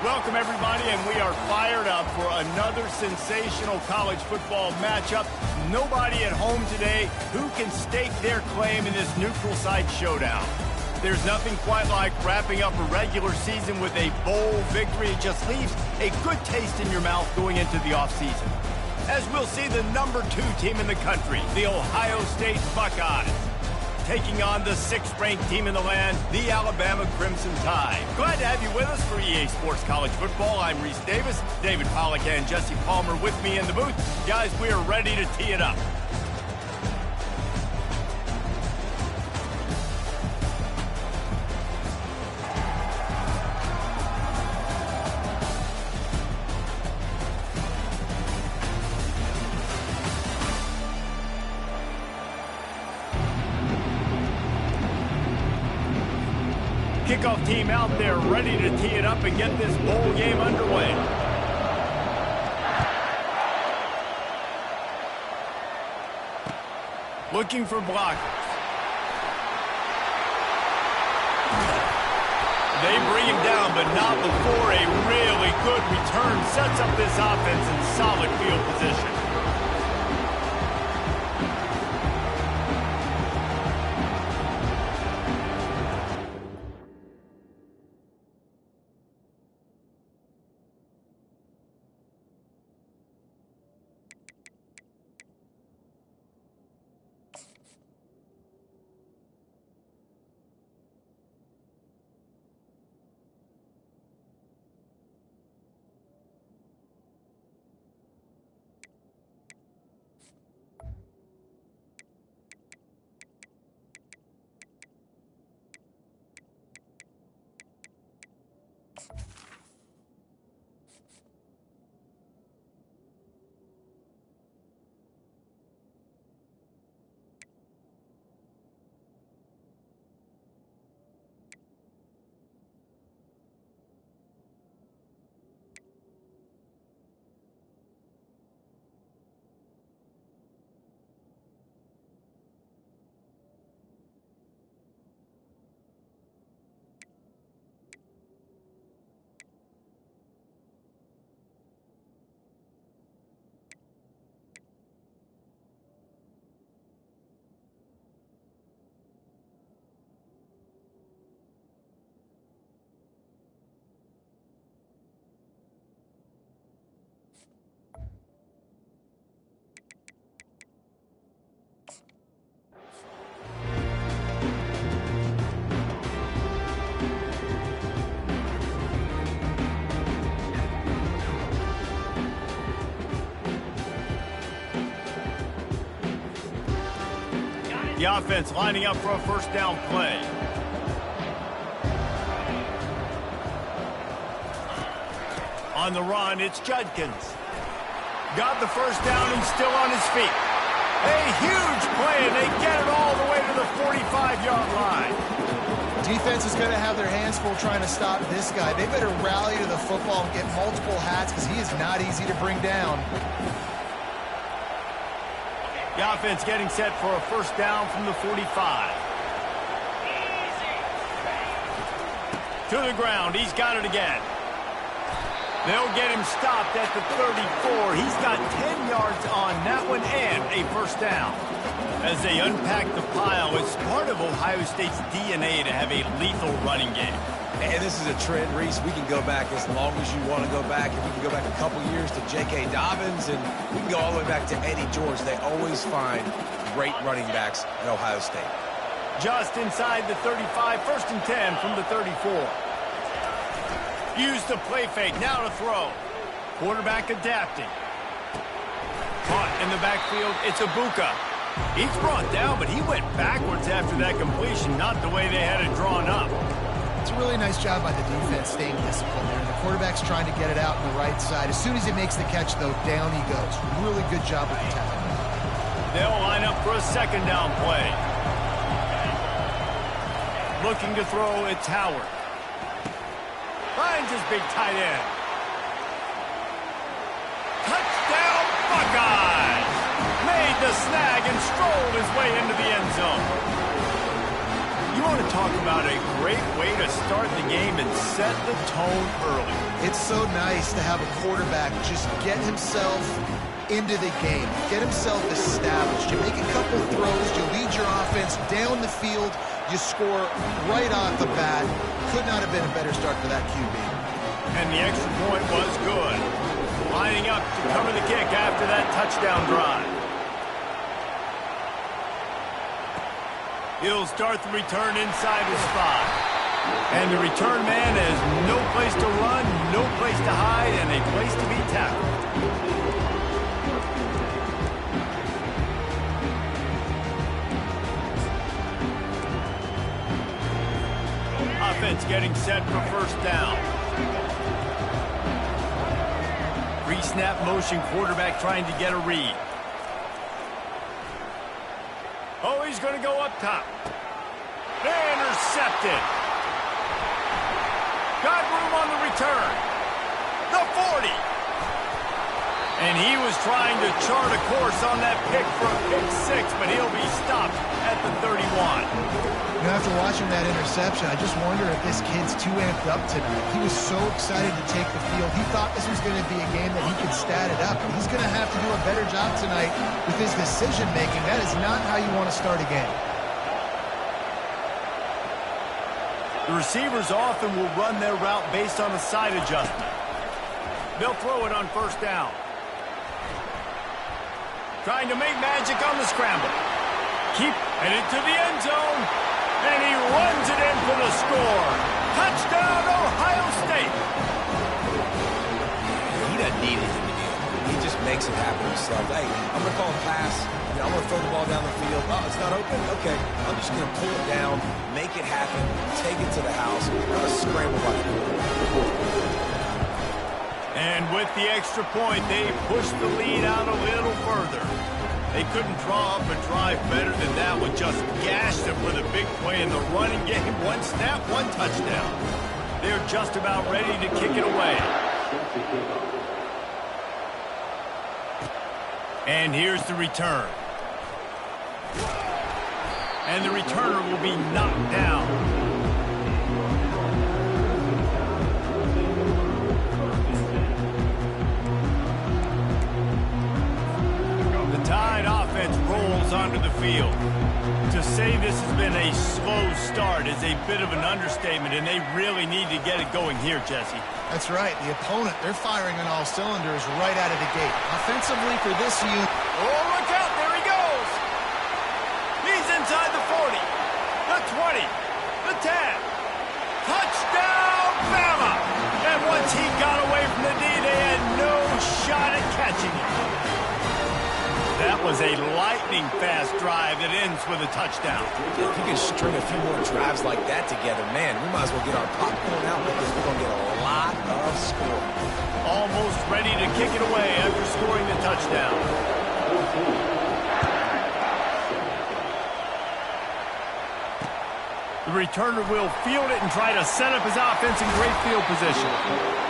Welcome, everybody, and we are fired up for another sensational college football matchup. Nobody at home today who can stake their claim in this neutral site showdown. There's nothing quite like wrapping up a regular season with a bowl victory. It just leaves a good taste in your mouth going into the offseason. As we'll see the number 2 team in the country, the Ohio State Buckeyes, taking on the 6th-ranked team in the land, the Alabama Crimson Tide. Glad to have you with us for EA Sports College Football. I'm Reese Davis, David Pollack and Jesse Palmer with me in the booth. Guys, we are ready to tee it up. Kickoff team out there ready to tee it up and get this bowl game underway. Looking for blockers. They bring him down, but not before a really good return sets up this offense in solid field position. The offense lining up for a first down play. On the run, it's Judkins. Got the first down and still on his feet. A huge play, and they get it all the way to the 45-yard line. Defense is going to have their hands full trying to stop this guy. They better rally to the football and get multiple hats because he is not easy to bring down. The offense getting set for a first down from the 45. To the ground. He's got it again. They'll get him stopped at the 34. He's got 10 yards on that one and a first down. As they unpack the pile, it's part of Ohio State's DNA to have a lethal running game. And this is a trend, Reese. We can go back as long as you want to go back. And we can go back a couple years to J.K. Dobbins, and we can go all the way back to Eddie George. They always find great running backs at Ohio State. Just inside the 35, first and 10 from the 34. Use the play fake, now to throw. Quarterback adapting. Caught in the backfield, it's Ibuka. He's brought down, but he went backwards after that completion, not the way they had it drawn up. It's a really nice job by the defense staying disciplined there. The quarterback's trying to get it out on the right side. As soon as he makes the catch, though, down he goes. Really good job with the tackle. They'll line up for a second down play. Looking to throw, it's Howard. Finds his big tight end. Touchdown, Buckeyes! Made the snag and strolled his way into the end zone. You want to talk about a great way to start the game and set the tone early. It's so nice to have a quarterback just get himself into the game, get himself established. You make a couple throws, you lead your offense down the field, you score right off the bat. Could not have been a better start for that QB. And the extra point was good. Lining up to cover the kick after that touchdown drive. He'll start the return inside his spot. And the return man has no place to run, no place to hide, and a place to be tackled. Offense getting set for first down. Pre-snap motion, quarterback trying to get a read. Oh, he's going to go up top. Intercepted. Got room on the return. The 40. And he was trying to chart a course on that pick for a pick six, but he'll be stopped at the 31. After watching that interception, I just wonder if this kid's too amped up tonight. He was so excited to take the field. He thought this was going to be a game that he could stat it up. He's going to have to do a better job tonight with his decision-making. That is not how you want to start a game. The receivers often will run their route based on a side adjustment. They'll throw it on first down. Trying to make magic on the scramble. Keep headed to the end zone. And he runs it in for the score. Touchdown, Ohio State. He doesn't need anything to do. He just makes it happen himself. Hey, I'm going to call a pass. I'm going to throw the ball down the field. Oh, it's not open? Okay. I'm just going to pull it down, make it happen, take it to the house. Not a scramble by the quarterback. And with the extra point, they push the lead out a little further. They couldn't draw up a drive better than that one. Just gashed them with a big play in the running game. One snap, one touchdown. They're just about ready to kick it away. And here's the return. And the returner will be knocked down. Tide offense rolls onto the field. To say this has been a slow start is a bit of an understatement, and they really need to get it going here, Jesse. That's right. The opponent, they're firing on all cylinders right out of the gate. Offensively for this unit. Oh, look out. There he goes. He's inside the 40, the 20, the 10. Touchdown, Bama! And once he got away from the D, they had no shot at catching him. That was a lightning-fast drive that ends with a touchdown. If you can string a few more drives like that together, man, we might as well get our popcorn out because we're going to get a lot of scoring. Almost ready to kick it away after scoring the touchdown. The returner will field it and try to set up his offense in great field position.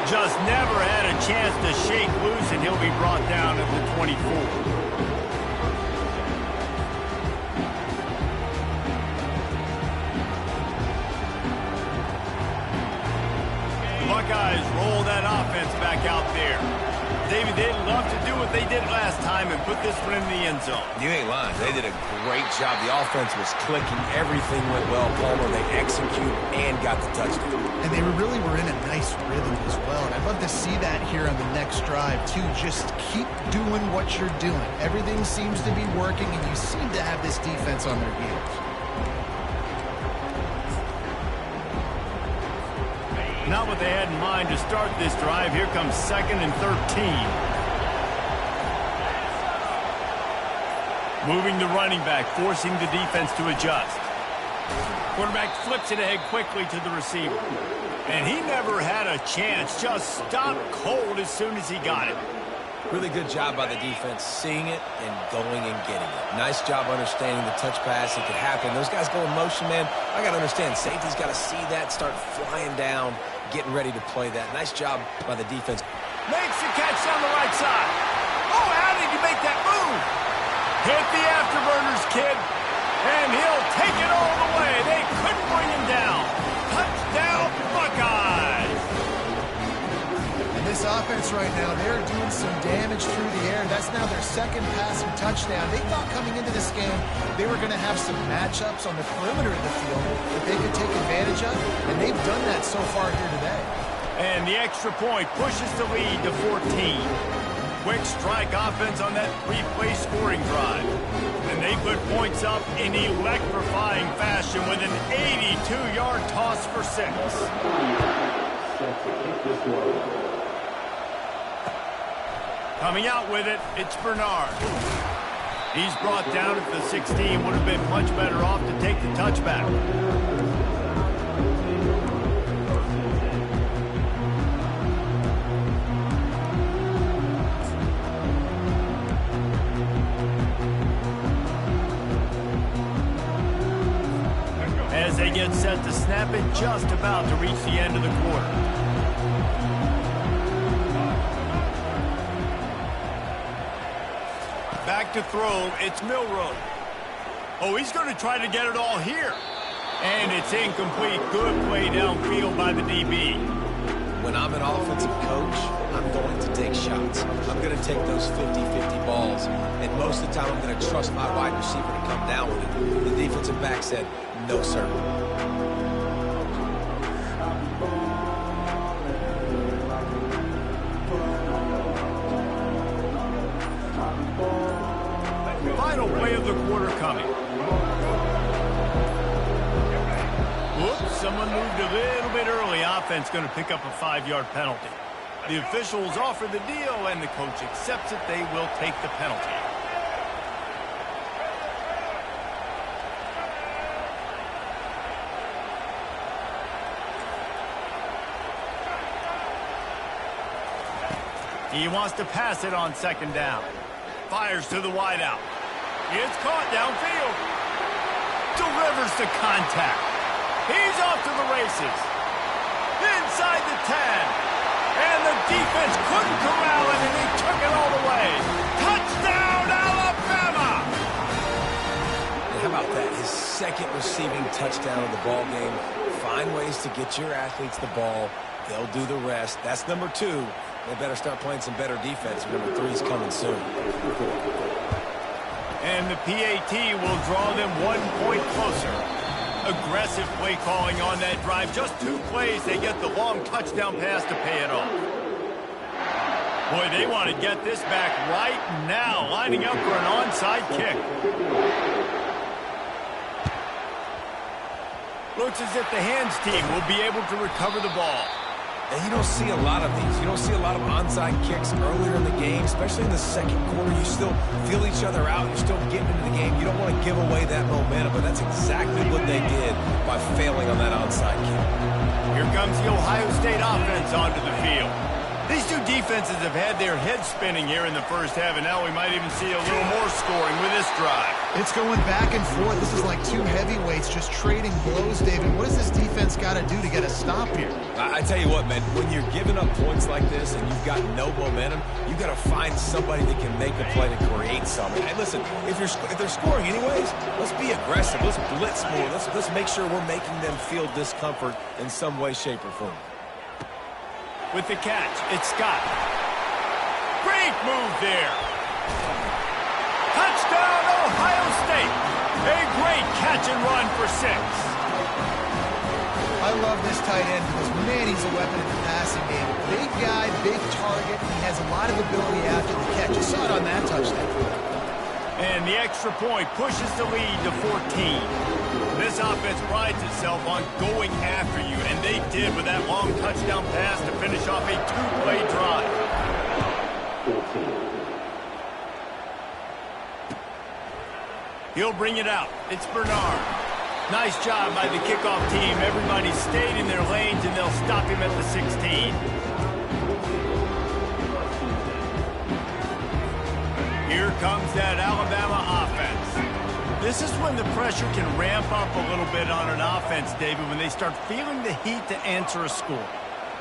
Just never had a chance to shake loose, and he'll be brought down at the 24. Buckeyes roll that offense back out there. David, they'd love to do what they did last time and put this one in the end zone. You ain't lying. They did a great job. The offense was clicking. Everything went well, Palmer. They executed and got the touchdown. And they really were in a nice rhythm as well. And I'd love to see that here on the next drive, too. Just keep doing what you're doing. Everything seems to be working, and you seem to have this defense on their heels. Not what they had in mind to start this drive. Here comes 2nd and 13. Moving the running back, forcing the defense to adjust. Quarterback flips it ahead quickly to the receiver. And he never had a chance. Just stopped cold as soon as he got it. Really good job by the defense, seeing it and going and getting it. Nice job understanding the touch pass. It could happen. Those guys go in motion, man. I got to understand, safety's got to see that, start flying down, getting ready to play that. Nice job by the defense. Makes the catch on the right side. Oh, how did he make that move? Hit the afterburners, kid. And he'll take it all the way. They couldn't bring him right now. They're doing some damage through the air. That's now their second passing touchdown. They thought coming into this game they were going to have some matchups on the perimeter of the field that they could take advantage of, and they've done that so far here today. And the extra point pushes the lead to 14. Quick strike offense on that three-play scoring drive. And they put points up in electrifying fashion with an 82-yard toss for 6. Coming out with it, it's Bernard. He's brought down at the 16. Would have been much better off to take the touchback. As they get set to snap it, just about to reach the end of the quarter. Back to throw, it's Milroe. Oh, he's going to try to get it all here. And it's incomplete. Good play downfield by the DB. When I'm an offensive coach, I'm going to take shots. I'm going to take those 50-50 balls. And most of the time, I'm going to trust my wide receiver to come down with it. The defensive back said, no, sir. Final play of the quarter coming. Whoops, someone moved a little bit early. Offense going to pick up a 5-yard penalty. The officials offer the deal, and the coach accepts it. They will take the penalty. He wants to pass it on second down. Fires to the wideout. It's caught downfield. Delivers the contact. He's off to the races. Inside the 10. And the defense couldn't corral it, and he took it all the way. Touchdown, Alabama! How about that? His second receiving touchdown of the ball game. Find ways to get your athletes the ball. They'll do the rest. That's number 2. They better start playing some better defense. Number 3's coming soon. And the PAT will draw them 1 point closer. Aggressive play calling on that drive. Just 2 plays, they get the long touchdown pass to pay it off. Boy, they want to get this back right now, lining up for an onside kick. Looks as if the hands team will be able to recover the ball. And you don't see a lot of these. You don't see a lot of onside kicks earlier in the game, especially in the second quarter. You still feel each other out. You're still getting into the game. You don't want to give away that momentum, but that's exactly what they did by failing on that onside kick. Here comes the Ohio State offense onto the field. These two defenses have had their heads spinning here in the first half, and now we might even see a little more scoring with this drive. It's going back and forth. This is like 2 heavyweights just trading blows, David. What does this defense got to do to get a stop here? I tell you what, man, when you're giving up points like this and you've got no momentum, you got to find somebody that can make a play to create something. Hey, listen, if they're scoring anyways, let's be aggressive. Let's blitz more. Let's make sure we're making them feel discomfort in some way, shape, or form. With the catch, it's Scott. Great move there. Touchdown, Ohio State. A great catch and run for 6. I love this tight end because, man, he's a weapon in the passing game. Big guy, big target. He has a lot of ability after the catch. You saw it on that touchdown. And the extra point pushes the lead to 14. This offense prides itself on going after you, and they did with that long touchdown pass to finish off a 2-play drive. He'll bring it out. It's Bernard. Nice job by the kickoff team. Everybody stayed in their lanes, and they'll stop him at the 16. Here comes that Alabama offense. This is when the pressure can ramp up a little bit on an offense, David, when they start feeling the heat to answer a score.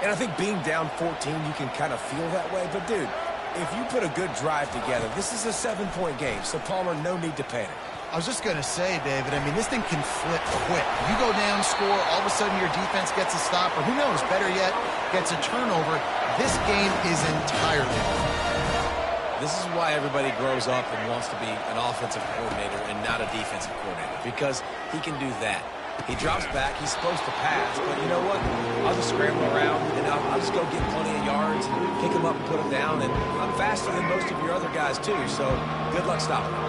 And I think being down 14, you can kind of feel that way. But, dude, if you put a good drive together, this is a 7-point game. So, Palmer, no need to panic. I was just going to say, David, I mean, this thing can flip quick. You go down, score, all of a sudden your defense gets a stop, or who knows, better yet, gets a turnover. This game is entirely different. This is why everybody grows up and wants to be an offensive coordinator and not a defensive coordinator, because he can do that. He drops back, he's supposed to pass, but you know what? I'll just scramble around, and I'll just go get plenty of yards and pick him up and put him down, and I'm faster than most of your other guys, too, so good luck stopping him.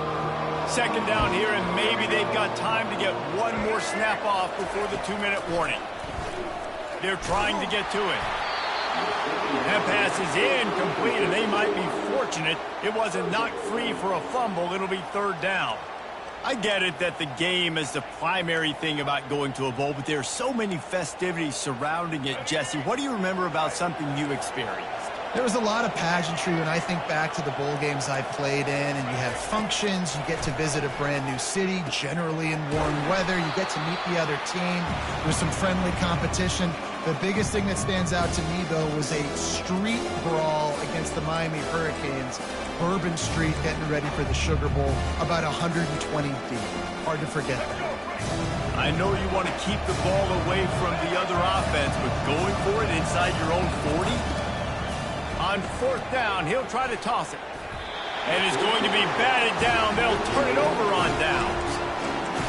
Second down here, and maybe they've got time to get one more snap off before the 2-minute warning. They're trying to get to it. That pass is incomplete, and they might be fortunate it wasn't knocked free for a fumble. It'll be third down. I get it that the game is the primary thing about going to a bowl, but there are so many festivities surrounding it. Jesse, what do you remember about something you experienced? There was a lot of pageantry when I think back to the bowl games I played in, and you have functions, you get to visit a brand new city, generally in warm weather, you get to meet the other team, there's some friendly competition. The biggest thing that stands out to me, though, was a street brawl against the Miami Hurricanes, Bourbon Street getting ready for the Sugar Bowl, about 120 deep. Hard to forget that. I know you want to keep the ball away from the other offense, but going for it inside your own 40? On fourth down, he'll try to toss it. And it's going to be batted down. They'll turn it over on downs.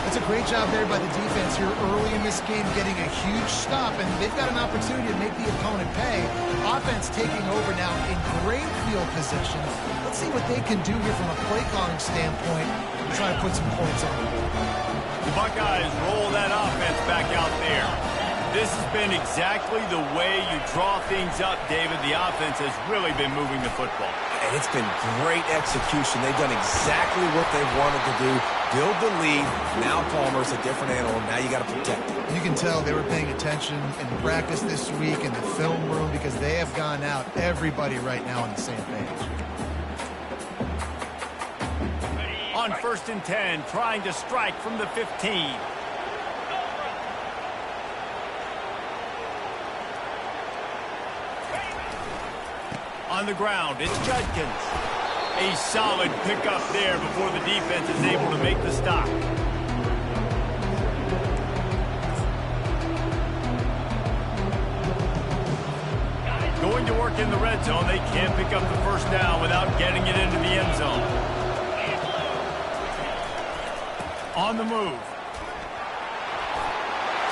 That's a great job there by the defense here early in this game, getting a huge stop, and they've got an opportunity to make the opponent pay. Offense taking over now in great field position. Let's see what they can do here from a play calling standpoint and try to put some points on the board. The Buckeyes roll that offense back out there. This has been exactly the way you draw things up, David. The offense has really been moving the football. And it's been great execution. They've done exactly what they wanted to do. Build the lead. Now Palmer's a different animal. Now you got to protect it. You can tell they were paying attention in practice this week in the film room because they have gone out, everybody right now on the same page. On 1st and 10, trying to strike from the 15. On the ground, it's Judkins. A solid pickup there before the defense is able to make the stop. Going to work in the red zone. They can't pick up the first down without getting it into the end zone. On the move.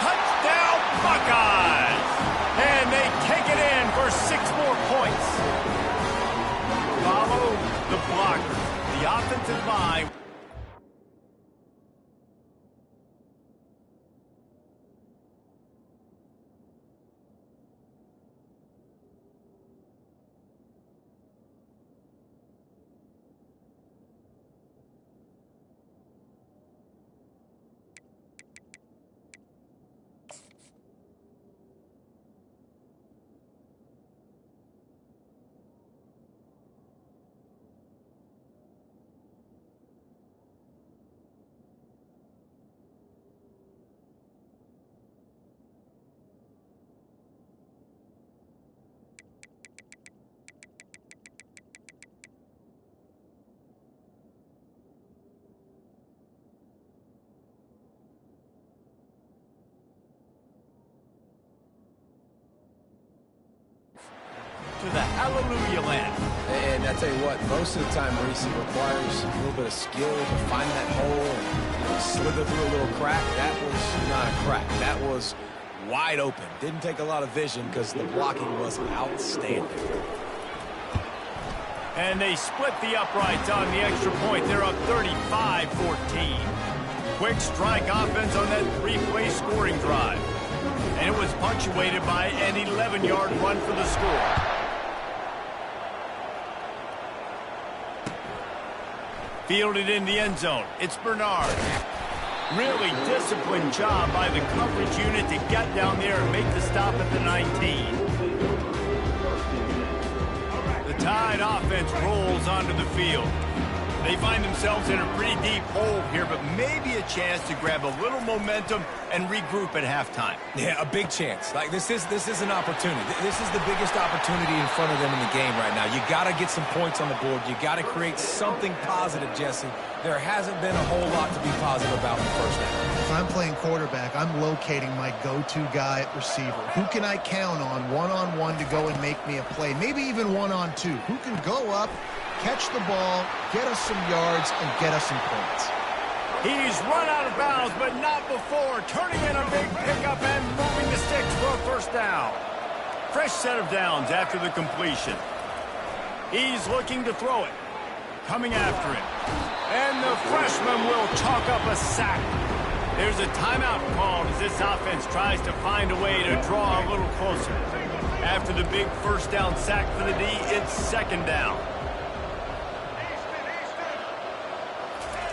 Touchdown, Buckeyes! And they take it in for 6 more points. Follow the blockers. The offensive line. To the hallelujah land. And I tell you what, most of the time, Reese, it requires a little bit of skill to find that hole and slither through a little crack. That was not a crack. That was wide open. Didn't take a lot of vision because the blocking was outstanding. And they split the uprights on the extra point. They're up 35-14. Quick strike offense on that 3-play scoring drive. And it was punctuated by an 11-yard run for the score. Fielded in the end zone. It's Bernard. Really disciplined job by the coverage unit to get down there and make the stop at the 19. The Tide offense rolls onto the field. They find themselves in a pretty deep hole here, but maybe a chance to grab a little momentum and regroup at halftime. Yeah, a big chance. Like this is an opportunity. This is the biggest opportunity in front of them in the game right now. You got to get some points on the board. You got to create something positive, Jesse. There hasn't been a whole lot to be positive about in the first half. If I'm playing quarterback, I'm locating my go-to guy at receiver. Who can I count on one-on-one to go and make me a play? Maybe even one-on-two. Who can go up, catch the ball, get us some yards, and get us some points? He's run out of bounds, but not before. Turning in a big pickup and moving the sticks for a first down. Fresh set of downs after the completion. He's looking to throw it. Coming after him. And the freshman will chalk up a sack. There's a timeout called as this offense tries to find a way to draw a little closer. After the big first down sack for the D, it's second down.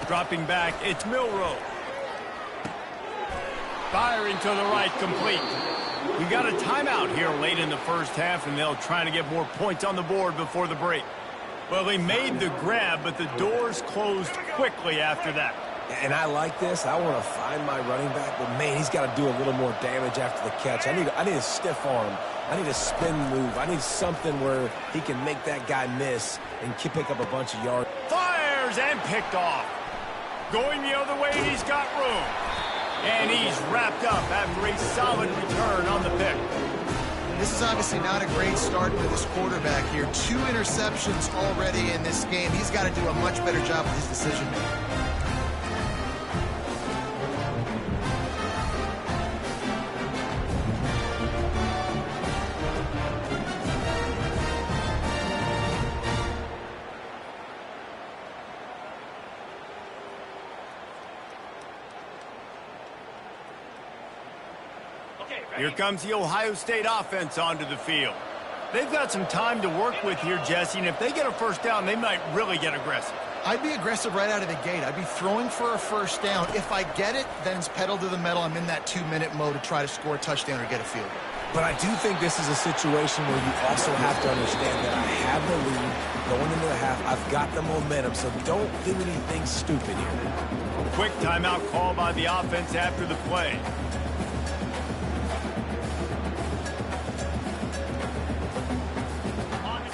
Dropping back, it's Milrow. Firing to the right, complete. We got a timeout here late in the first half, and they'll try to get more points on the board before the break. Well, they made the grab, but the doors closed quickly after that. And I like this. I want to find my running back, but, man, he's got to do a little more damage after the catch. I need a stiff arm. I need a spin move. I need something where he can make that guy miss and pick up a bunch of yards. Fires and picked off. Going the other way, he's got room. And he's wrapped up after a solid return on the pick. This is obviously not a great start for this quarterback here. 2 interceptions already in this game. He's got to do a much better job with his decision-making. Here comes the Ohio State offense onto the field. They've got some time to work with here, Jesse, and if they get a first down, they might really get aggressive. I'd be aggressive right out of the gate. I'd be throwing for a first down. If I get it, then it's pedal to the metal. I'm in that 2-minute mode to try to score a touchdown or get a field goal. But I do think this is a situation where you also have to understand that I have the lead going into the half. I've got the momentum, so don't do anything stupid here. Quick timeout call by the offense after the play.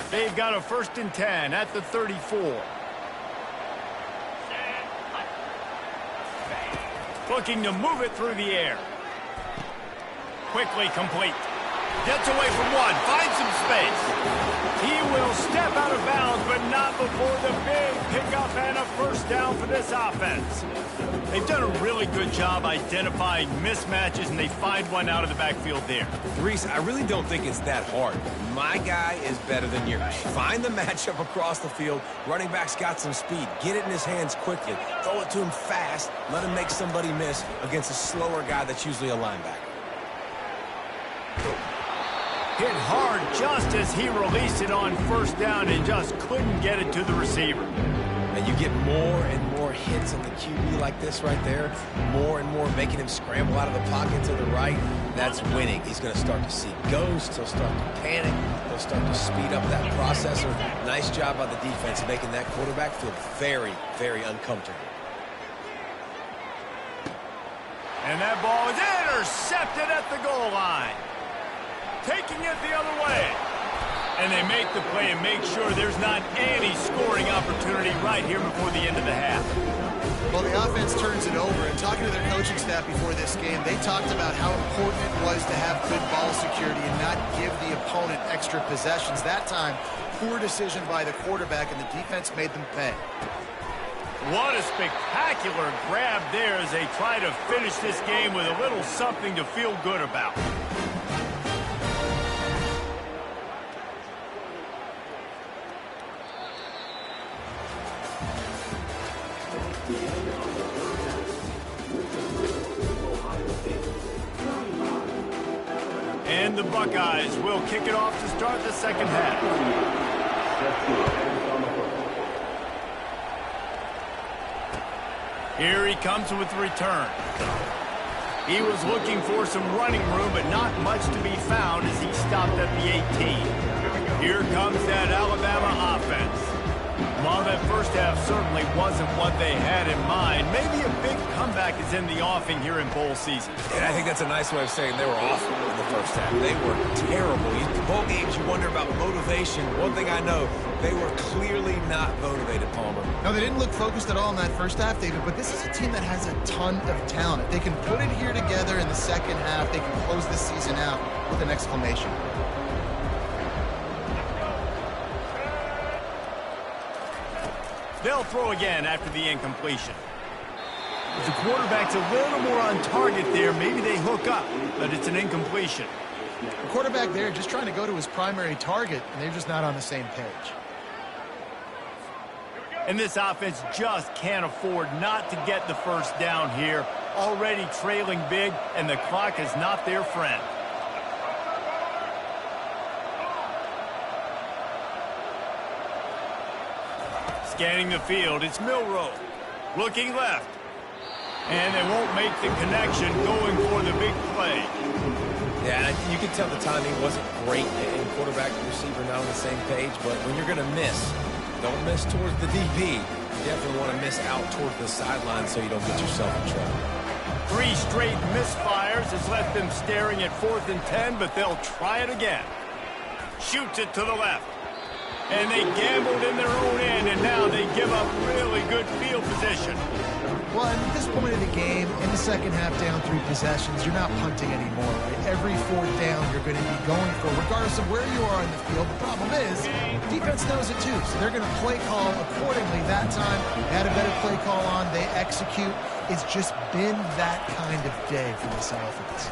They've got a 1st and 10 at the 34. Looking to move it through the air. Quickly complete. Gets away from one. Finds some space. He will step out of bounds, but not before the big pickup and a first down for this offense. They've done a really good job identifying mismatches, and they find one out of the backfield there. Reese, I really don't think it's that hard. My guy is better than yours. Find the matchup across the field. Running back's got some speed. Get it in his hands quickly. Throw it to him fast. Let him make somebody miss against a slower guy that's usually a linebacker. Hit hard just as he released it on first down and just couldn't get it to the receiver. And you get more and more hits on the QB like this right there, more and more making him scramble out of the pocket to the right. That's winning. He's going to start to see ghosts. He'll start to panic. He'll start to speed up that processor. Nice job by the defense making that quarterback feel very, very uncomfortable. And that ball is intercepted at the goal line. Taking it the other way. And they make the play and make sure there's not any scoring opportunity right here before the end of the half. Well, the offense turns it over, and talking to their coaching staff before this game, they talked about how important it was to have good ball security and not give the opponent extra possessions. That time, poor decision by the quarterback, and the defense made them pay. What a spectacular grab there as they try to finish this game with a little something to feel good about. And the Buckeyes will kick it off to start the second half. Here he comes with the return. He was looking for some running room, but not much to be found as he stopped at the 18. Here comes that Alabama offense. While that first half certainly wasn't what they had in mind, maybe a big comeback is in the offing here in bowl season. And I think that's a nice way of saying they were awful in the first half. They were terrible. Bowl games, you wonder about motivation. One thing I know, they were clearly not motivated, Palmer. No, they didn't look focused at all in that first half, David, but this is a team that has a ton of talent. If they can put it here together in the second half, they can close this season out with an exclamation. They'll throw again after the incompletion. If the quarterback's a little more on target there, maybe they hook up, but it's an incompletion. The quarterback there just trying to go to his primary target, and they're just not on the same page. And this offense just can't afford not to get the first down here. Already trailing big, and the clock is not their friend. Scanning the field, it's Milroe. Looking left. And they won't make the connection, going for the big play. Yeah, you can tell the timing wasn't great in quarterback and receiver not on the same page, but when you're going to miss, don't miss towards the DB. You definitely want to miss out towards the sideline so you don't get yourself in trouble. 3 straight misfires has left them staring at 4th and 10, but they'll try it again. Shoots it to the left. And they gambled in their own end, and now they give up really good field position. Well, and at this point of the game, in the second half, down 3 possessions, you're not punting anymore, right? Every 4th down you're going to be going for, regardless of where you are in the field. The problem is, defense knows it too, so they're going to play call accordingly. That time, they had a better play call on. They execute. It's just been that kind of day for this offense.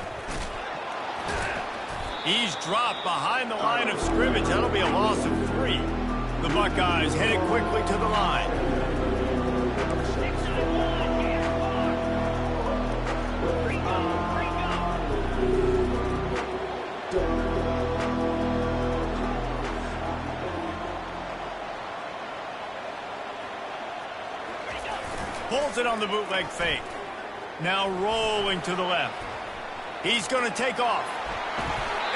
He's dropped behind the line of scrimmage. That'll be a loss of 3. The Buckeyes headed quickly to the line. Pulls it on the bootleg fake. Now rolling to the left. He's going to take off.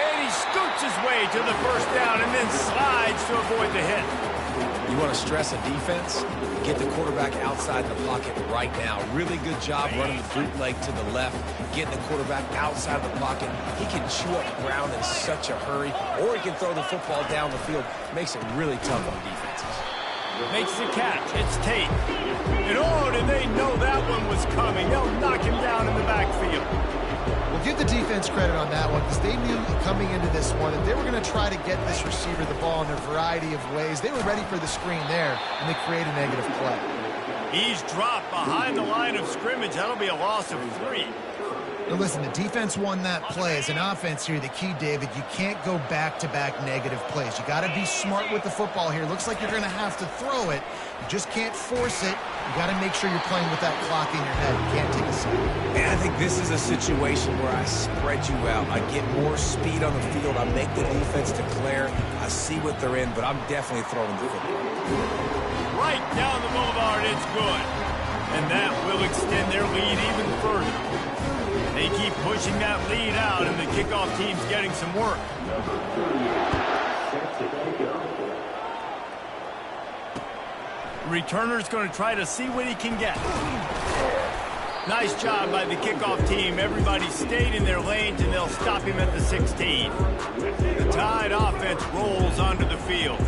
And he scoots his way to the first down and then slides to avoid the hit. You want to stress a defense? Get the quarterback outside the pocket right now. Really good job running the bootleg to the left, getting the quarterback outside the pocket. He can chew up ground in such a hurry, or he can throw the football down the field. Makes it really tough on defenses. Makes the catch. It's Tate. And oh, did they know that one was coming? They'll knock him down in the backfield. Well, give the defense credit on that one, because they knew coming into this one that they were going to try to get this receiver the ball in a variety of ways. They were ready for the screen there, and they create a negative play. He's dropped behind the line of scrimmage. That'll be a loss of 3. Now listen, the defense won that play. As an offense here, the key, David, you can't go back-to-back negative plays. You got to be smart with the football here. Looks like you're going to have to throw it. You just can't force it. You got to make sure you're playing with that clock in your head. You can't take a sack. And I think this is a situation where I spread you out. I get more speed on the field. I make the defense declare. I see what they're in, but I'm definitely throwing the football. Right down the boulevard, it's good. And that will extend their lead even further. They keep pushing that lead out, and the kickoff team's getting some work. Returner's going to try to see what he can get. Nice job by the kickoff team. Everybody stayed in their lanes, and they'll stop him at the 16. The Tide offense rolls onto the field.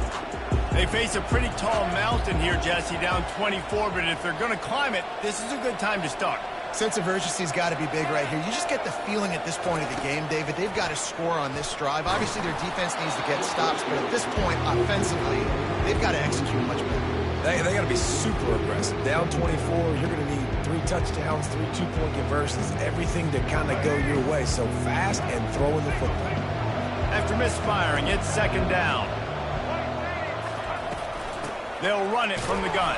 They face a pretty tall mountain here, Jesse, down 24, but if they're going to climb it, this is a good time to start. Sense of urgency's got to be big right here. You just get the feeling at this point of the game, David, they've got to score on this drive. Obviously, their defense needs to get stops, but at this point, offensively, they've got to execute much better. They got to be super aggressive. Down 24, you're going to need 3 touchdowns, 3 two-point conversions, everything to kind of go your way. So fast and throwing the football. After misfiring, it's second down. They'll run it from the gun.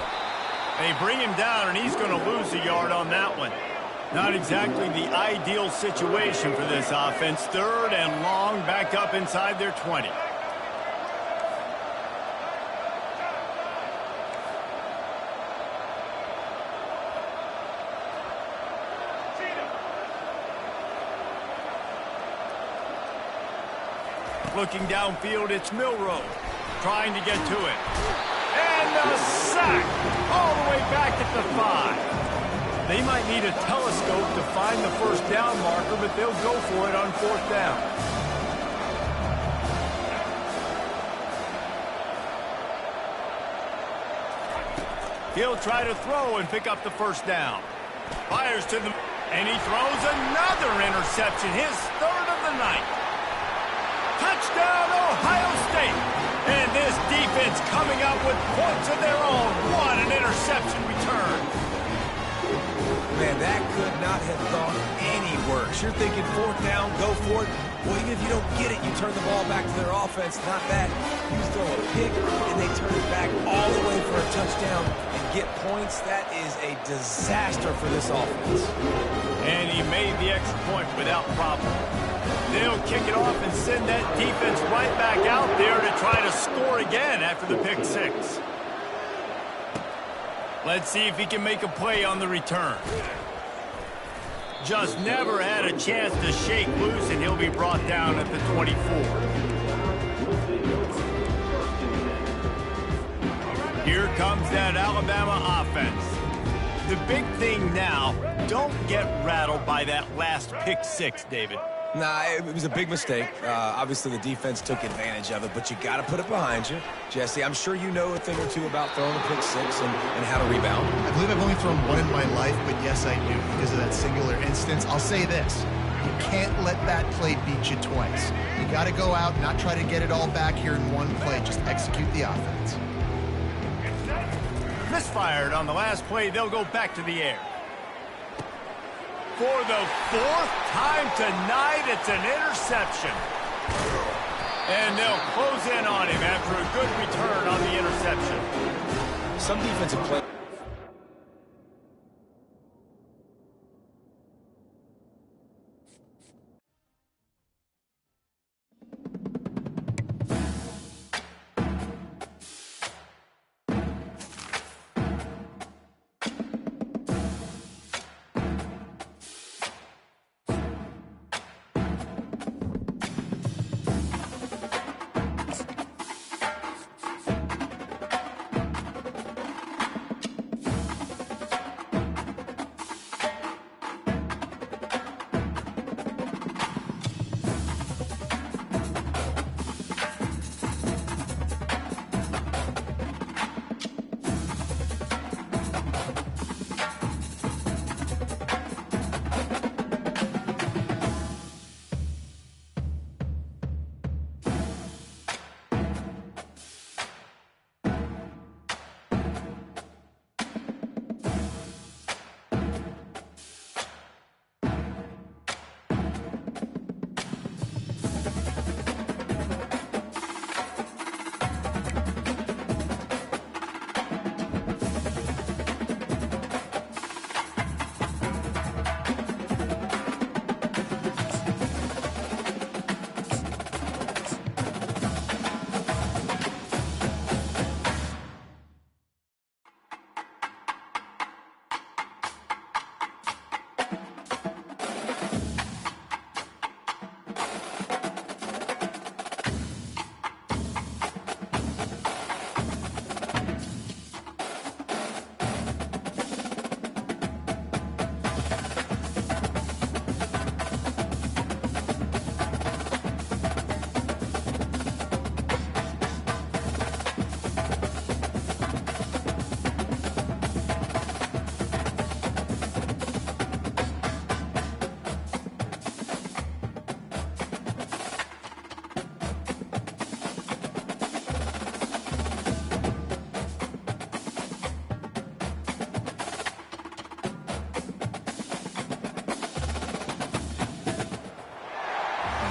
They bring him down, and he's going to lose a yard on that one. Not exactly the ideal situation for this offense. 3rd and long, back up inside their 20. Looking downfield, it's Milroe trying to get to it. And And a sack all the way back at the 5. They might need a telescope to find the first down marker, but they'll go for it on 4th down. He'll try to throw and pick up the first down. Fires to the... and he throws another interception, his 3rd of the night. Touchdown, Ohio State. And this defense coming up with points of their own. What an interception return. Man, that could not have gone any worse. You're thinking 4th down, go for it. Well, even if you don't get it, you turn the ball back to their offense. Not that. You throw a pick, and they turn it back all the way for a touchdown and get points. That is a disaster for this offense. And he made the extra point without problem. They'll kick it off and send that defense right back out there to try to score again after the pick 6. Let's see if he can make a play on the return. Just never had a chance to shake loose, and he'll be brought down at the 24. Here comes that Alabama offense. The big thing now, don't get rattled by that last pick 6, David. Nah, it was a big mistake. Obviously, the defense took advantage of it, but you got to put it behind you. Jesse, I'm sure you know a thing or two about throwing a pick 6 and how to rebound. I believe I've only thrown one in my life, but yes, I do because of that singular instance. I'll say this. You can't let that play beat you twice. You got to go out, not try to get it all back here in one play. Just execute the offense. Misfired on the last play. They'll go back to the air. For the 4th time tonight, it's an interception. And they'll close in on him after a good return on the interception. Some defensive play.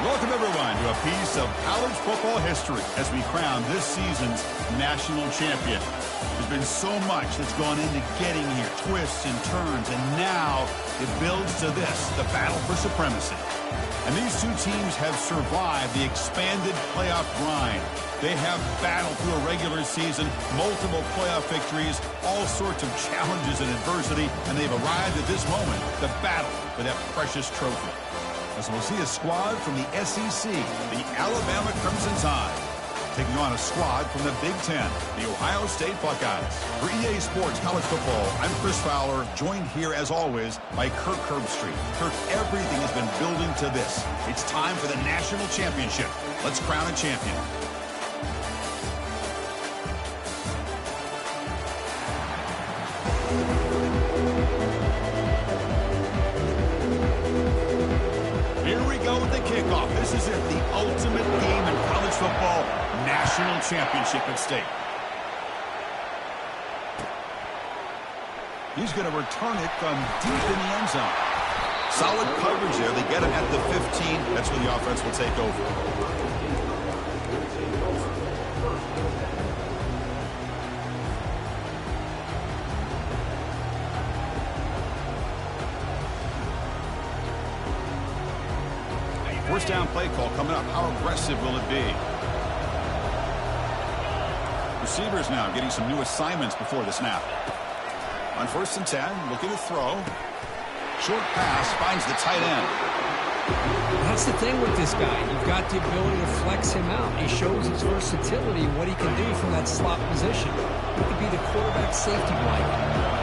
Welcome, everyone, to a piece of college football history as we crown this season's national champion. There's been so much that's gone into getting here, twists and turns, and now it builds to this, the battle for supremacy. And these two teams have survived the expanded playoff grind. They have battled through a regular season, multiple playoff victories, all sorts of challenges and adversity, and they've arrived at this moment, the battle for that precious trophy. As we'll see a squad from the SEC, the Alabama Crimson Tide. taking on a squad from the Big Ten, the Ohio State Buckeyes. For EA Sports College Football, I'm Chris Fowler, joined here as always by Kirk Herbstreit. Kirk, everything has been building to this. It's time for the national championship. Let's crown a champion. Here we go with the kickoff. This is it, the ultimate game in college football, national championship at stake. He's going to return it from deep in the end zone. Solid coverage there. They get him at the 15. That's where the offense will take over. First down play call coming up. How aggressive will it be? Receivers now getting some new assignments before the snap. On 1st and 10, looking to throw. Short pass finds the tight end. That's the thing with this guy. You've got the ability to flex him out. He shows his versatility, what he can do from that slot position. He could be the quarterback safety blanket.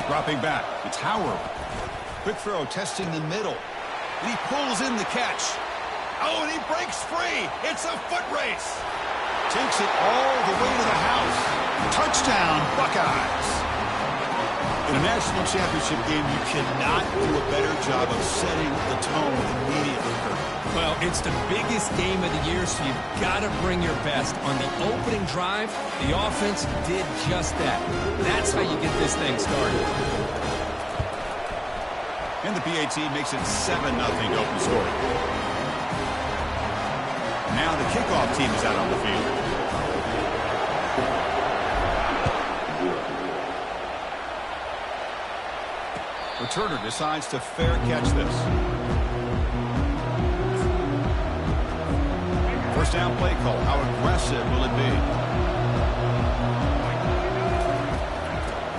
Dropping back, it's Howard. Quick throw, testing the middle. And he pulls in the catch. Oh, and he breaks free. It's a foot race. Takes it all the way to the house. Touchdown, Buckeyes. In a national championship game, you cannot do a better job of setting the tone immediately. Well, it's the biggest game of the year, so you've got to bring your best. On the opening drive, the offense did just that. That's how you get this thing started. And the PAT makes it 7-0 to open scoring. Now the kickoff team is out on the field. Returner decides to fair catch this. First down play call. How aggressive will it be?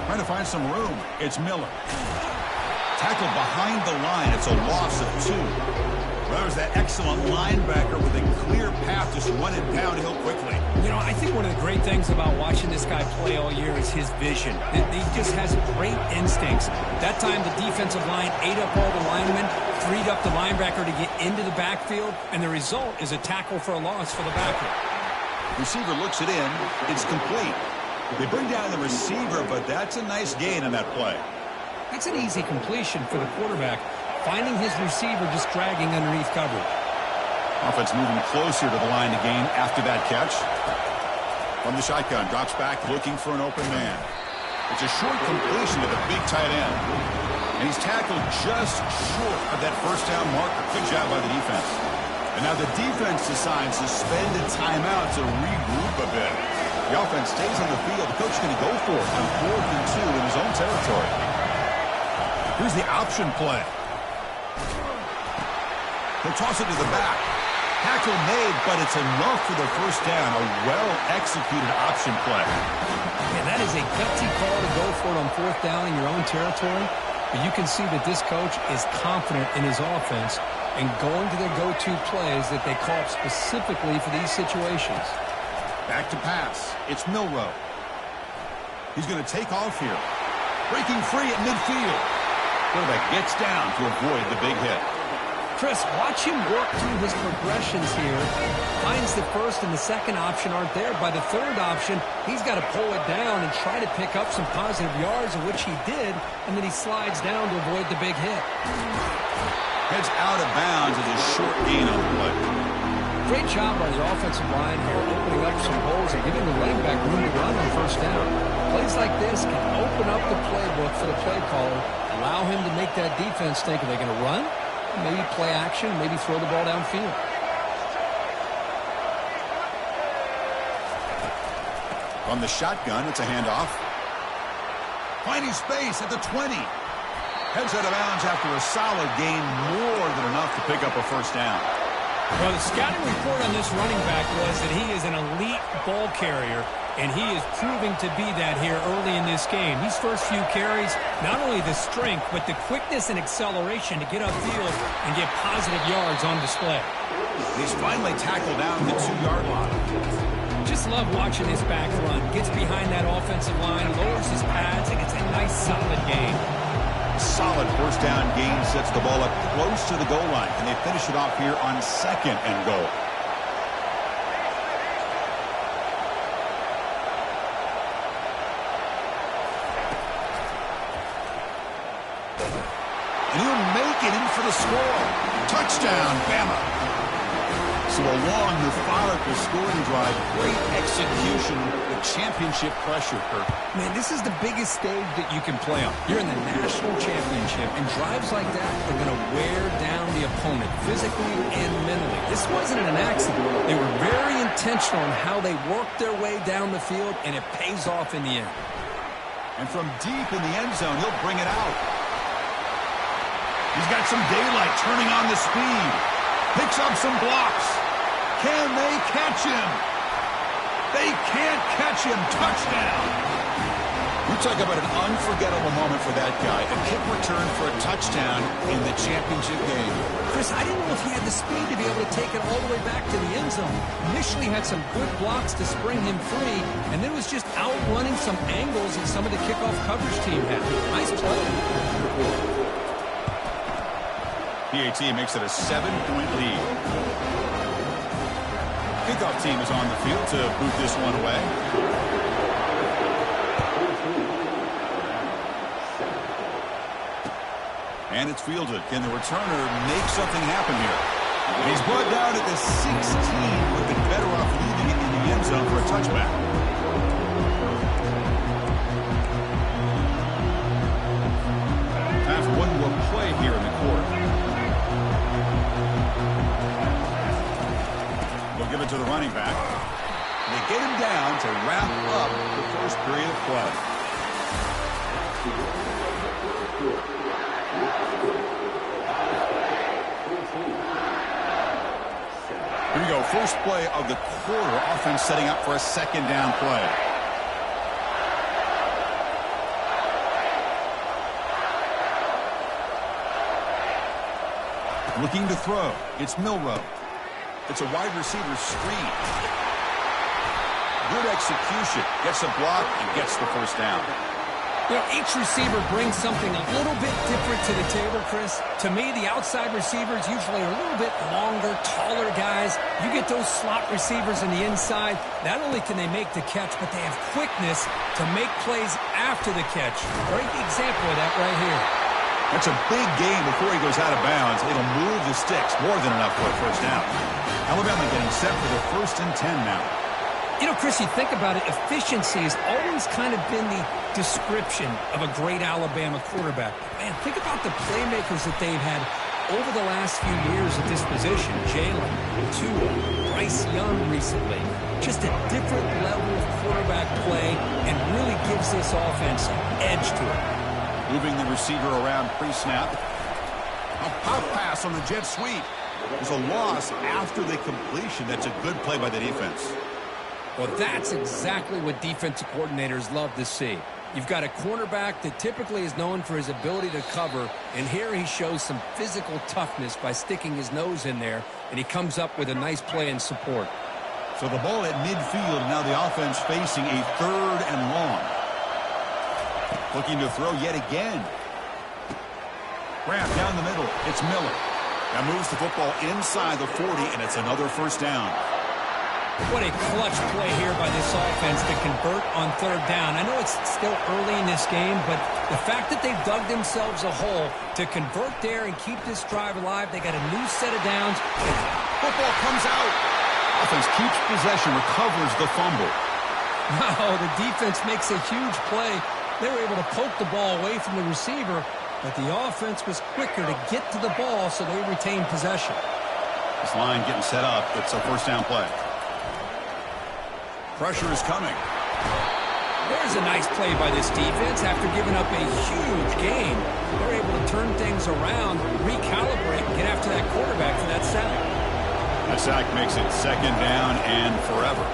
Trying to find some room. It's Miller. Tackled behind the line. It's a loss of 2. There's that excellent linebacker with a clear path, just running downhill quickly. You know, I think one of the great things about watching this guy play all year is his vision. He just has great instincts. That time the defensive line ate up all the linemen, freed up the linebacker to get into the backfield, and the result is a tackle for a loss for the backer. Receiver looks it in. It's complete. They bring down the receiver, but that's a nice gain on that play. That's an easy completion for the quarterback, finding his receiver just dragging underneath coverage. Offense moving closer to the line to gain after that catch. From the shotgun, drops back looking for an open man. It's a short completion to the big tight end. And he's tackled just short of that first down marker. Good job by the defense. And now the defense decides to spend a timeout to regroup a bit. The offense stays on the field. The coach is going to go for it on 4th and 2 in his own territory. Here's the option play. He'll toss it to the back. Tackle made, but it's enough for the first down. A well-executed option play. Yeah, that is a gutsy call to go for it on 4th down in your own territory. But you can see that this coach is confident in his offense and going to their go-to plays that they call specifically for these situations. Back to pass. It's Milroe. He's going to take off here. Breaking free at midfield. Quarterback gets down to avoid the big hit. Chris, watch him work through his progressions here. Finds the first and the second option aren't there. By the third option, he's got to pull it down and try to pick up some positive yards, of which he did, and then he slides down to avoid the big hit. Heads out of bounds as a short gain on the play. Great job by the offensive line here, opening up some holes and giving the running back room to run on first down. Plays like this can open up the playbook for the play caller, allow him to make that defense think, are they going to run? Maybe play action, maybe throw the ball downfield. From the shotgun, it's a handoff. Finding space at the 20. Heads out of bounds after a solid gain, more than enough to pick up a first down. Well, the scouting report on this running back was that he is an elite ball carrier, and he is proving to be that here early in this game. These first few carries, not only the strength, but the quickness and acceleration to get upfield and get positive yards on display. He's finally tackled down the 2-yard line. Just love watching this back run. Gets behind that offensive line, lowers his pads, and gets a nice solid gain. Solid first down gain, sets the ball up close to the goal line, and they finish it off here on 2nd and goal. And he'll make it in for the score. Touchdown, Bama. So a long, methodical scoring drive, great execution with championship pressure, Kirk. Man, this is the biggest stage that you can play on. You're in the national championship, and drives like that are going to wear down the opponent physically and mentally. This wasn't an accident. They were very intentional in how they worked their way down the field, and it pays off in the end. And from deep in the end zone, he'll bring it out. He's got some daylight turning on the speed. Picks up some blocks. Can they catch him? They can't catch him. Touchdown. You talk about an unforgettable moment for that guy. A kick return for a touchdown in the championship game. Chris, I didn't know if he had the speed to be able to take it all the way back to the end zone. Initially had some good blocks to spring him free, and then was just outrunning some angles that some of the kickoff coverage team had. Nice play. PAT makes it a 7-point lead. Kickoff team is on the field to boot this one away. And it's fielded. Can the returner make something happen here? And he's brought down at the 16. Would have been better off leaving it in the end zone for a touchback. Time for one more play here in the quarter. They'll give it to the running back. They get him down to wrap up the first period of play. Here we go. First play of the quarter. Offense setting up for a 2nd down play. Looking to throw. It's Milrow. It's a wide receiver screen. Good execution. Gets a block and gets the first down. You know, each receiver brings something a little bit different to the table, Chris. To me, the outside receivers usually are a little bit longer, taller guys. You get those slot receivers in the inside, not only can they make the catch, but they have quickness to make plays after the catch. Great example of that right here. That's a big gain before he goes out of bounds. It'll move the sticks more than enough for a first down. Alabama getting set for the 1st and 10 now. You know, Chris, you think about it, efficiency has always kind of been the description of a great Alabama quarterback. Man, think about the playmakers that they've had over the last few years at this position. Jalen, Tua, Bryce Young recently. Just a different level of quarterback play and really gives this offense an edge to it. Moving the receiver around pre-snap. A pop pass on the jet sweep. There's a loss after the completion. That's a good play by the defense. Well, that's exactly what defensive coordinators love to see. You've got a cornerback that typically is known for his ability to cover, and here he shows some physical toughness by sticking his nose in there, and he comes up with a nice play in support. So the ball at midfield, now the offense facing a 3rd and long. Looking to throw yet again. Grab down the middle. It's Miller. That moves the football inside the 40, and it's another first down. What a clutch play here by this offense to convert on 3rd down. I know it's still early in this game, but the fact that they've dug themselves a hole to convert there and keep this drive alive, they got a new set of downs. Football comes out. Offense keeps possession, recovers the fumble. Wow, the defense makes a huge play. They were able to poke the ball away from the receiver, but the offense was quicker to get to the ball, so they retained possession. This line getting set up. It's a first down play. Pressure is coming. There's a nice play by this defense. After giving up a huge gain, they're able to turn things around, recalibrate, and get after that quarterback for that sack. That sack makes it 2nd down and forever.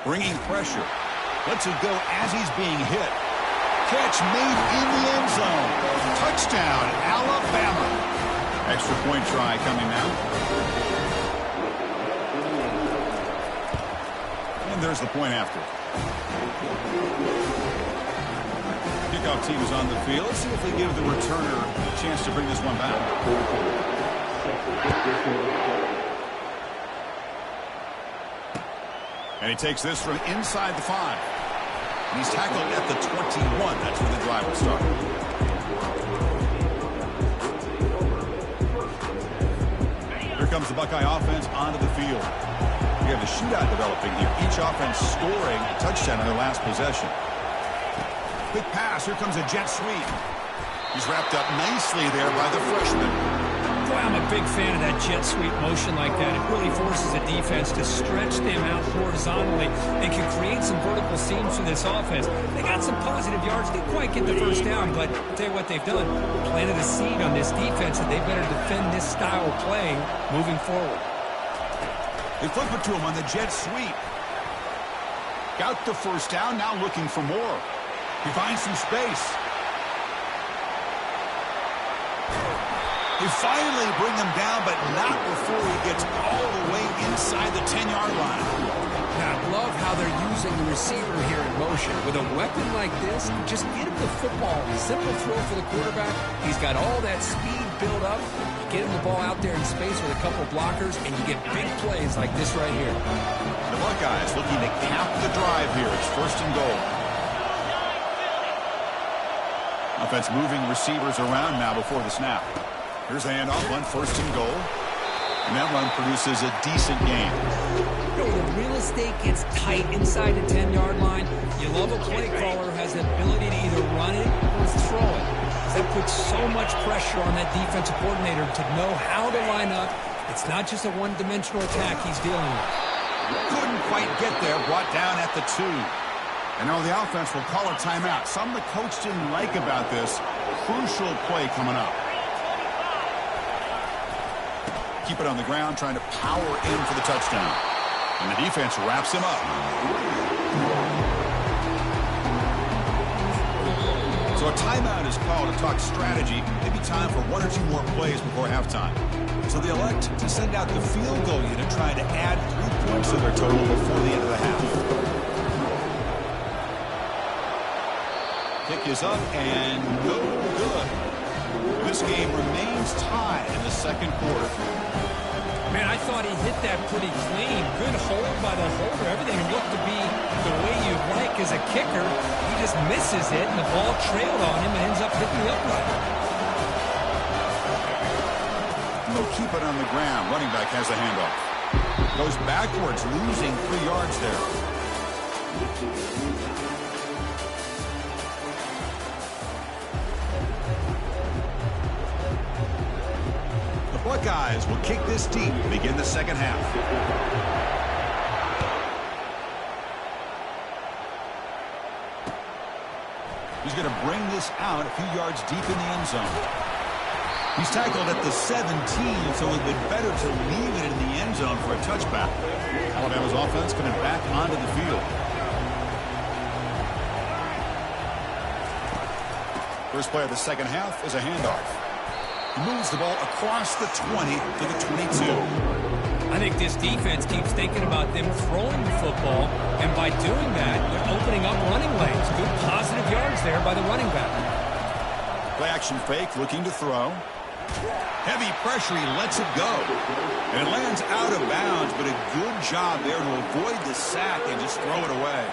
Bringing pressure. Lets it go as he's being hit. Catch made in the end zone. Touchdown, Alabama. Extra point try coming now. And there's the point after. Kickoff team is on the field. Let's see if they give the returner a chance to bring this one back. And he takes this from inside the 5. And he's tackled at the 21. That's where the drive will start. Here comes the Buckeye offense onto the field. We have a shootout developing here. Each offense scoring a touchdown on their last possession. Quick pass. Here comes a jet sweep. He's wrapped up nicely there by the freshman. Boy, I'm a big fan of that jet sweep motion like that. It really forces a defense to stretch them out horizontally and can create some vertical seams for this offense. They got some positive yards. Didn't quite get the first down, but I'll tell you what they've done. Planted a seed on this defense, and they better defend this style of playing moving forward. They flip it to him on the jet sweep. Got the first down, now looking for more. He finds some space. They finally bring him down, but not before he gets all the way inside the 10-yard line. Now, I love how they're using the receiver here in motion. With a weapon like this, just get him the football. Simple throw for the quarterback. He's got all that speed built up. Get him the ball out there in space with a couple blockers, and you get big plays like this right here. The Buckeyes looking to cap the drive here. It's 1st and goal. Offense moving receivers around now before the snap. Here's a handoff, one 1st and goal. And that one produces a decent gain. You know, the real estate gets tight inside the 10-yard line. You love a play caller who has the ability to either run it or throw it. That puts so much pressure on that defensive coordinator to know how to line up. It's not just a one-dimensional attack he's dealing with. Couldn't quite get there, brought down at the 2. And now the offense will call a timeout. Something the coach didn't like about this. Crucial play coming up. Keep it on the ground, trying to power in for the touchdown. And the defense wraps him up. So a timeout is called to talk strategy. Maybe time for 1 or 2 more plays before halftime. So they elect to send out the field goal unit, trying to add 3 points to their total before the end of the half. Kick is up and no good. This game remains tied in the 2nd quarter. Man, I thought he hit that pretty clean. Good hold by the holder. Everything looked to be the way you'd like as a kicker. He just misses it, and the ball trailed on him and ends up hitting the upright. They'll keep it on the ground. Running back has the handoff. Goes backwards, losing 3 yards there. Buckeyes will kick this deep to begin the 2nd half. He's going to bring this out a few yards deep in the end zone. He's tackled at the 17, so it would be better to leave it in the end zone for a touchback. Alabama's offense coming back onto the field. First play of the 2nd half is a handoff. Moves the ball across the 20 to the 22. I think this defense keeps thinking about them throwing the football, and by doing that, they're opening up running lanes. Good positive yards there by the running back. Play action fake, looking to throw. Heavy pressure, he lets it go. And it lands out of bounds, but a good job there to avoid the sack and just throw it away.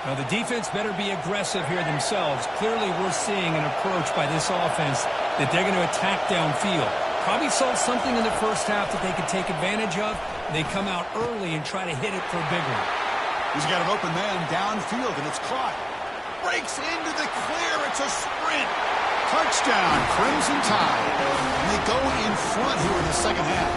Now, the defense better be aggressive here themselves. Clearly, we're seeing an approach by this offense that they're going to attack downfield. Probably saw something in the first half that they could take advantage of. They come out early and try to hit it for a big one. He's got an open man downfield, and it's caught. Breaks into the clear. It's a sprint. Touchdown, Crimson Tide. And they go in front here in the 2nd half.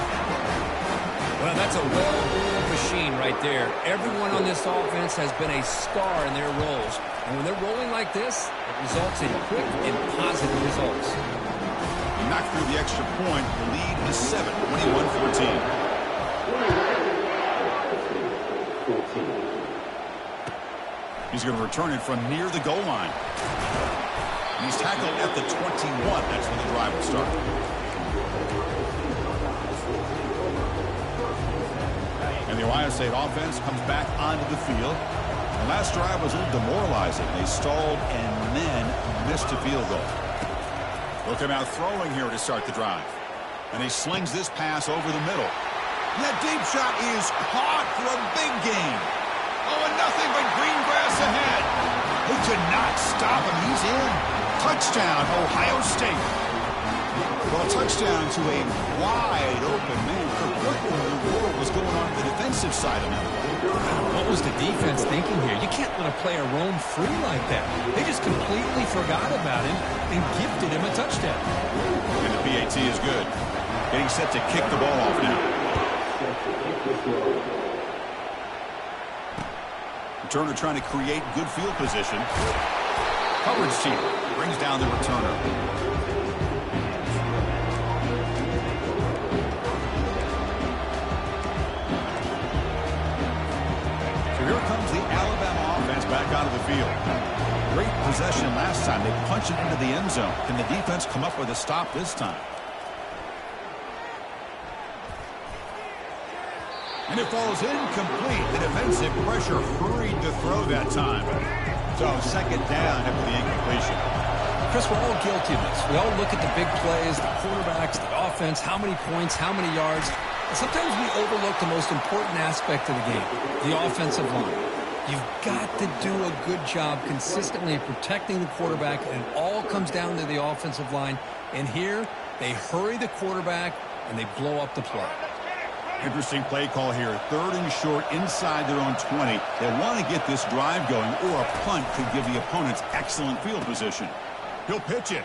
Well, that's a well-oiled machine right there. Everyone on this offense has been a star in their roles. And when they're rolling like this, it results in quick and positive results. knock through the extra point. The lead is 7, 21-14. He's going to return it from near the goal line. And he's tackled at the 21. That's when the drive will start. And the Ohio State offense comes back onto the field. The last drive was a little demoralizing. They stalled and then missed a field goal. They'll come out throwing here to start the drive. And he slings this pass over the middle. And that deep shot is caught for a big gain. Oh, and nothing but green grass ahead. They could not stop him. He's in. Touchdown, Ohio State. Well, a touchdown to a wide open man. What in the world was going on the defensive side of that? What was the defense thinking here? You can't let a player roam free like that. They just completely forgot about him and gifted him a touchdown. And the PAT is good. Getting set to kick the ball off now. Returner trying to create good field position. Coverage team brings down the returner. So here comes the Alabama offense back onto the field. Great possession last time. They punched it into the end zone. Can the defense come up with a stop this time? And it falls incomplete. The defensive pressure hurried to throw that time. So second down after the incompletion. Chris, we're all guilty of this. We all look at the big plays, the quarterbacks, the offense, how many points, how many yards. And sometimes we overlook the most important aspect of the game, the offensive line. You've got to do a good job consistently protecting the quarterback, and it all comes down to the offensive line. And here, they hurry the quarterback, and they blow up the play. Interesting play call here. 3rd and short inside their own 20. They want to get this drive going, or a punt could give the opponents excellent field position. He'll pitch it.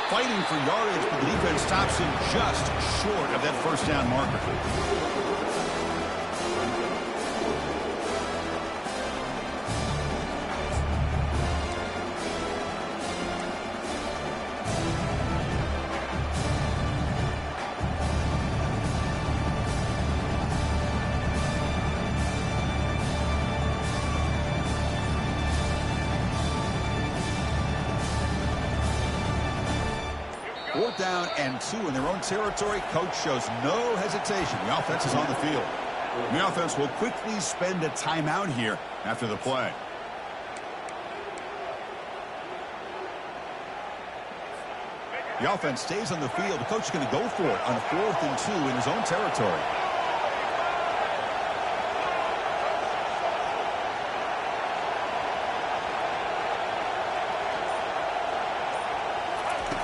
Fighting for yardage, but the defense stops him just short of that first down marker. Fourth down and 2 in their own territory. Coach shows no hesitation. The offense is on the field. The offense will quickly spend a timeout here after the play. The offense stays on the field. The coach is going to go for it on 4th and 2 in his own territory.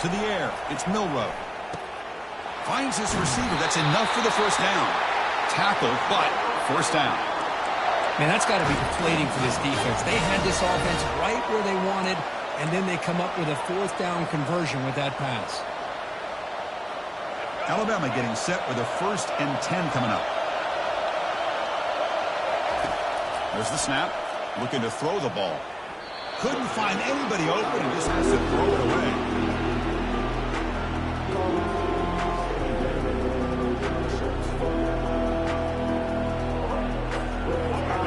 To the air, it's Milroe. Finds his receiver. That's enough for the first down. Tackle, but first down. Man, that's got to be deflating for this defense. They had this offense right where they wanted, and then they come up with a 4th down conversion with that pass. Alabama getting set with a 1st and 10 coming up. There's the snap. Looking to throw the ball. Couldn't find anybody open and just has to throw it away.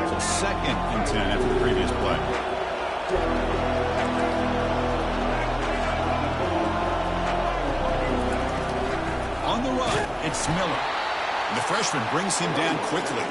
So 2nd and 10 after the previous play. On the run, it's Miller. And the freshman brings him down quickly.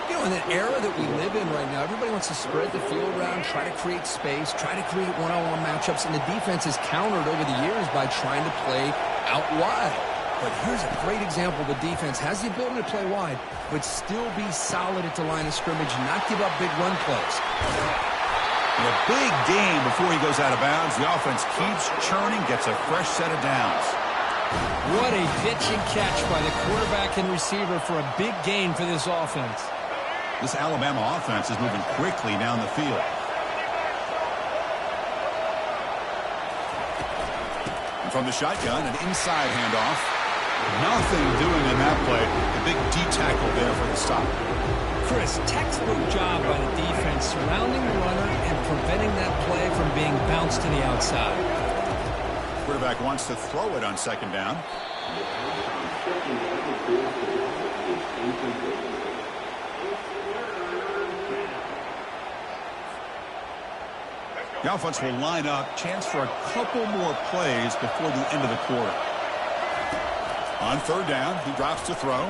You know, in the era that we live in right now, everybody wants to spread the field around, try to create space, try to create one-on-one matchups, and the defense has countered over the years by trying to play out wide. But here's a great example. The defense has the ability to play wide, but still be solid at the line of scrimmage and not give up big run plays. And a big gain before he goes out of bounds. The offense keeps churning, gets a fresh set of downs. What a pitch and catch by the quarterback and receiver for a big gain for this offense. This Alabama offense is moving quickly down the field. And from the shotgun, an inside handoff. Nothing doing in that play. A big D tackle there for the stop. Chris, textbook job by the defense surrounding the runner and preventing that play from being bounced to the outside. quarterback wants to throw it on second down. The offense will line up. Chance for a couple more plays before the end of the quarter. On third down, he drops to throw.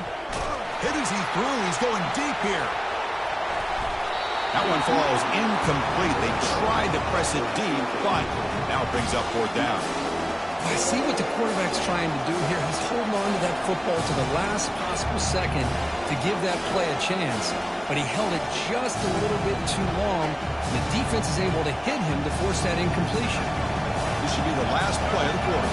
Hit as he threw. He's going deep here. That one falls incomplete. They tried to press it deep, but now it brings up fourth down. I see what the quarterback's trying to do here. He's holding on to that football to the last possible second to give that play a chance. But he held it just a little bit too long. The defense is able to hit him to force that incompletion. This should be the last play of the quarter.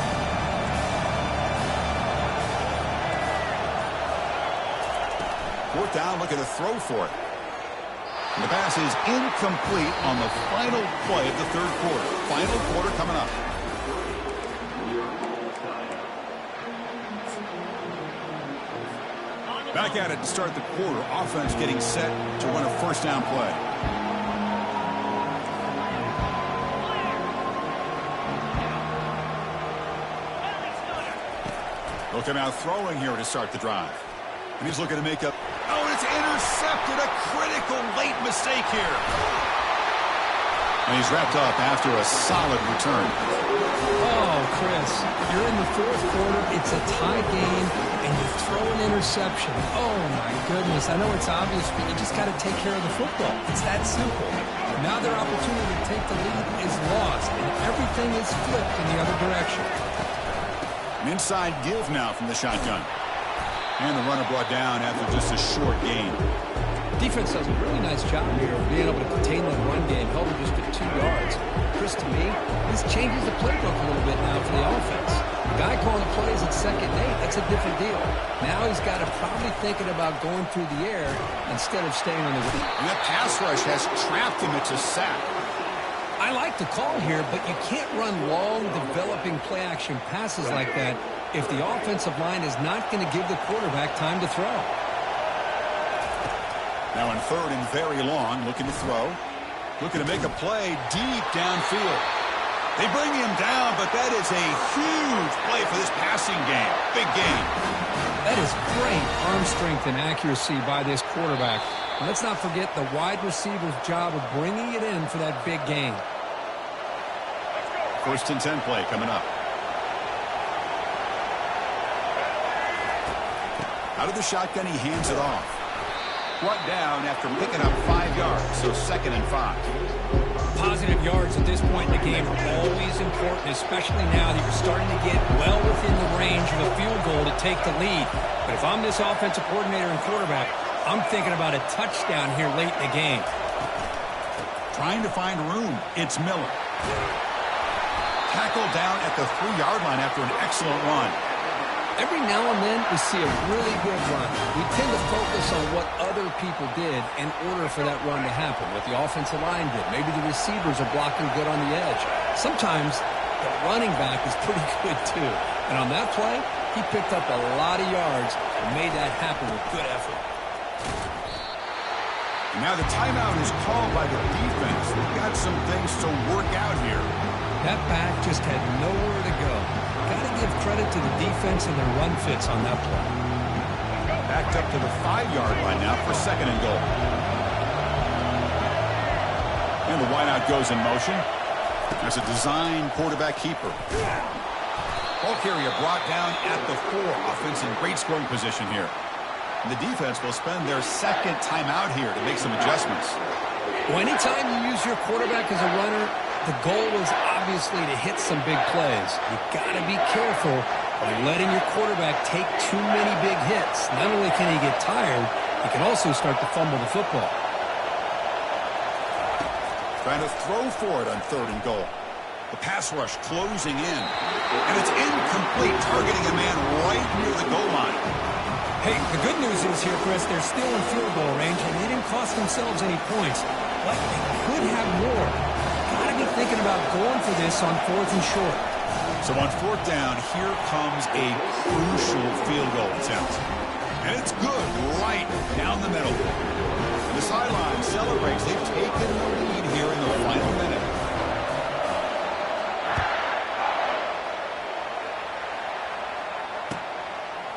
Fourth down, looking to throw for it. And the pass is incomplete on the final play of the third quarter. Final quarter coming up. Back at it to start the quarter. Offense getting set to run a first down play. Looking out throwing here to start the drive. And he's looking to make up. Oh, and it's intercepted. A critical late mistake here. And he's wrapped up after a solid return. Oh, Chris, you're in the fourth quarter. It's a tie game, and you throw an interception. Oh, my goodness. I know it's obvious, but you just got to take care of the football. It's that simple. Now their opportunity to take the lead is lost, and everything is flipped in the other direction. An inside give now from the shotgun. And the runner brought down after just a short gain. Defense does a really nice job here of being able to contain that run game. Held him just at 2 yards. Chris, to me, this changes the playbook a little bit now for the offense. The guy calling the plays at 2nd and 8, that's a different deal. Now he's got to probably thinking about going through the air instead of staying on the wing. And that pass rush has trapped him. It's a sack. I like the call here, but you can't run long, developing play-action passes like that if the offensive line is not going to give the quarterback time to throw. Now in third and very long, looking to throw. Looking to make a play deep downfield. They bring him down, but that is a huge play for this passing game. Big game. That is great arm strength and accuracy by this quarterback. And let's not forget the wide receiver's job of bringing it in for that big game. First and 10 play coming up. Out of the shotgun, he hands it off. Brought down after picking up 5 yards, so 2nd and 5. Positive yards at this point in the game are always important, especially now that you're starting to get well within the range of a field goal to take the lead. But if I'm this offensive coordinator and quarterback, I'm thinking about a touchdown here late in the game. Trying to find room. It's Miller. Tackled down at the 3-yard line after an excellent run. Every now and then we see a really good run. We tend to focus on what other people did in order for that run to happen, what the offensive line did. Maybe the receivers are blocking good on the edge. Sometimes the running back is pretty good too. And on that play, he picked up a lot of yards and made that happen with good effort. And now the timeout is called by the defense. They've got some things to work out here. That back just had nowhere to go. Got to give credit to the defense and their run fits on that play. Backed up to the 5-yard line now for 2nd and goal. And the wideout goes in motion. There's a design quarterback keeper. Ball carrier brought down at the 4. Offense in great scoring position here. And the defense will spend their 2nd timeout here to make some adjustments. Well, anytime you use your quarterback as a runner, the goal is obviously to hit some big plays. You've got to be careful of letting your quarterback take too many big hits. Not only can he get tired, he can also start to fumble the football. Trying to throw for it on 3rd and goal. The pass rush closing in. And it's incomplete, targeting a man right near the goal line. Hey, the good news is here, Chris, they're still in field goal range, and they didn't cost themselves any points. But they could have more. Got to be thinking about going for this on 4th and short. So on 4th down, here comes a crucial field goal attempt. And it's good, right down the middle. And the sideline celebrates. They've taken the lead here in the final minute.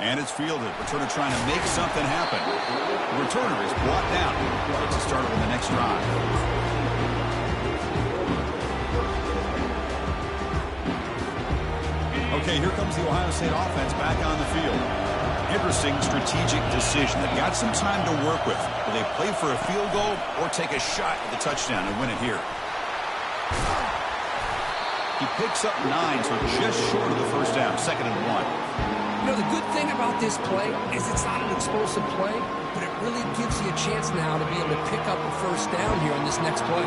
And it's fielded. Returner trying to make something happen. The returner is brought down. Gets a start on the next drive. Okay, here comes the Ohio State offense back on the field. Interesting strategic decision. They've got some time to work with. Will they play for a field goal or take a shot at the touchdown and win it here? He picks up 9, so just short of the first down. 2nd and 1. You know, the good thing about this play is it's not an explosive play, but it really gives you a chance now to be able to pick up a first down here on this next play.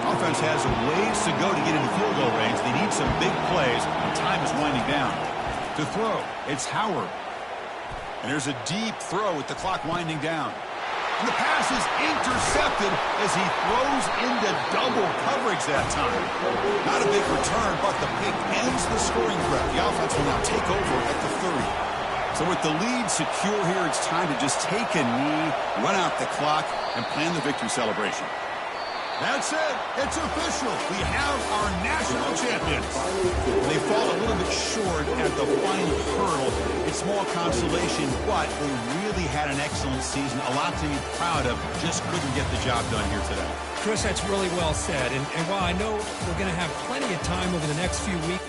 Offense has a ways to go to get into field goal range. They need some big plays, and time is winding down. To throw, it's Howard. And there's a deep throw with the clock winding down. And the pass is intercepted as he throws into double coverage that time. Not a big return, but the pick ends the scoring threat. The offense will now take over at the 30. So with the lead secure here, it's time to just take a knee, run out the clock, and plan the victory celebration. That's it. It's official. We have our national champions. They fall a little bit short at the final hurdle. It's small consolation, but they really had an excellent season. A lot to be proud of. Just couldn't get the job done here today. Chris, that's really well said. And while I know we're going to have plenty of time over the next few weeks